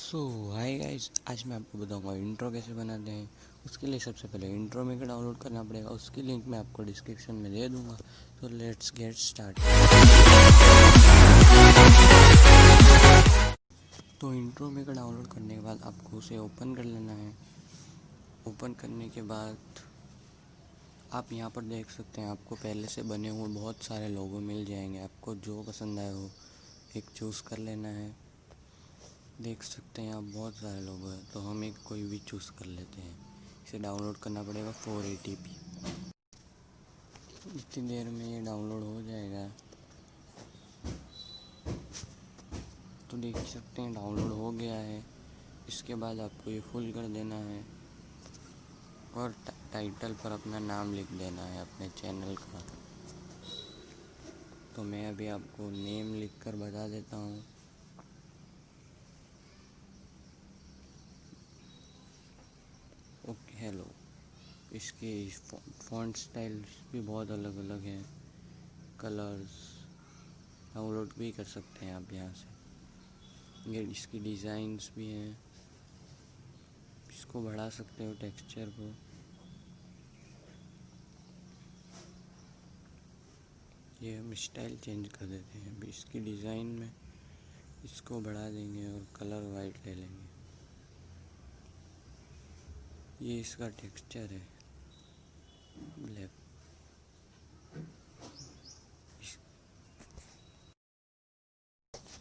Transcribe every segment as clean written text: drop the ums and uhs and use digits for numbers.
सो hi guys, आज मैं आपको बताऊंगा इंट्रो कैसे बनाते हैं। उसके लिए सबसे पहले इंट्रो मेकर डाउनलोड करना पड़ेगा। उसकी लिंक मैं आपको डिस्क्रिप्शन में दे दूंगा। तो लेट्स गेट स्टार्ट। तो इंट्रो मेकर डाउनलोड करने के बाद आपको उसे ओपन कर लेना है। ओपन करने के बाद आप यहाँ पर देख सकते हैं, आपको पहले से बने हुए बहुत सारे लोगो मिल जाएंगे। आपको जो पसंद आए वो एक चूज़ कर लेना है। देख सकते हैं आप बहुत सारे लोग हैं, तो हम एक कोई भी चूज़ कर लेते हैं। इसे डाउनलोड करना पड़ेगा 480p। इतनी देर में ये डाउनलोड हो जाएगा। तो देख सकते हैं डाउनलोड हो गया है। इसके बाद आपको ये फुल कर देना है और टाइटल पर अपना नाम लिख देना है अपने चैनल का। तो मैं अभी आपको नेम लिख कर बता देता हूँ। Okay, hello. इसके फॉन्ट स्टाइल्स भी बहुत अलग अलग हैं। कलर्स डाउनलोड भी कर सकते हैं आप यहाँ से। ये इसकी डिज़ाइंस भी हैं। इसको बढ़ा सकते हो टेक्सचर को। ये हम स्टाइल चेंज कर देते हैं। अभी इसकी डिज़ाइन में इसको बढ़ा देंगे और कलर वाइट ले लेंगे। ये इसका टेक्सचर है ब्लैक।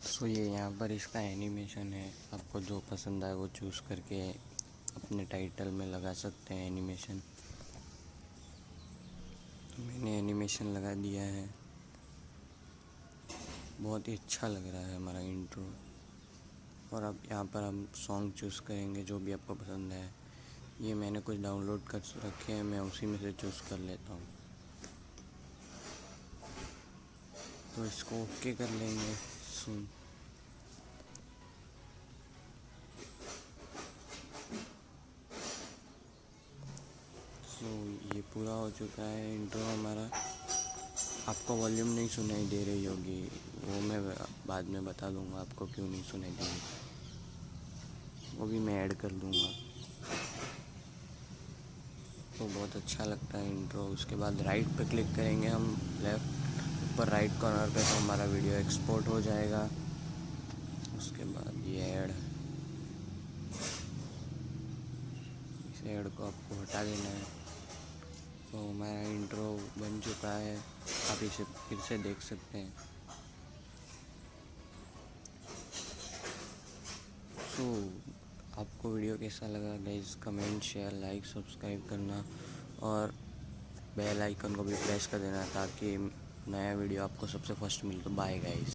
सो ये यहाँ पर इसका एनिमेशन है। आपको जो पसंद आए वो चूज़ करके अपने टाइटल में लगा सकते हैं एनिमेशन। मैंने एनिमेशन लगा दिया है। बहुत ही अच्छा लग रहा है हमारा इंट्रो। और अब यहाँ पर हम सॉन्ग चूज़ करेंगे जो भी आपको पसंद है। ये मैंने कुछ डाउनलोड कर रखे हैं, मैं उसी में से चूज़ कर लेता हूँ। तो इसको ओके कर लेंगे सुन। तो ये पूरा हो चुका है इंट्रो हमारा। आपको वॉल्यूम नहीं सुनाई दे रही होगी, वो मैं बाद में बता दूंगा आपको क्यों नहीं सुनाई दे रही, वो भी मैं ऐड कर दूंगा। तो बहुत अच्छा लगता है इंट्रो। उसके बाद राइट पे क्लिक करेंगे हम, लेफ़्ट ऊपर राइट कॉर्नर पे, तो हमारा वीडियो एक्सपोर्ट हो जाएगा। उसके बाद ये ऐड, इस ऐड को आपको हटा देना है। तो हमारा इंट्रो बन चुका है। आप इसे फिर से देख सकते हैं। सो आपको वीडियो कैसा लगा guys? Comment, share, like, subscribe करना और बेल आइकन को भी प्रेस कर देना ताकि नया वीडियो आपको सबसे फर्स्ट मिले। तो बाय गाइस।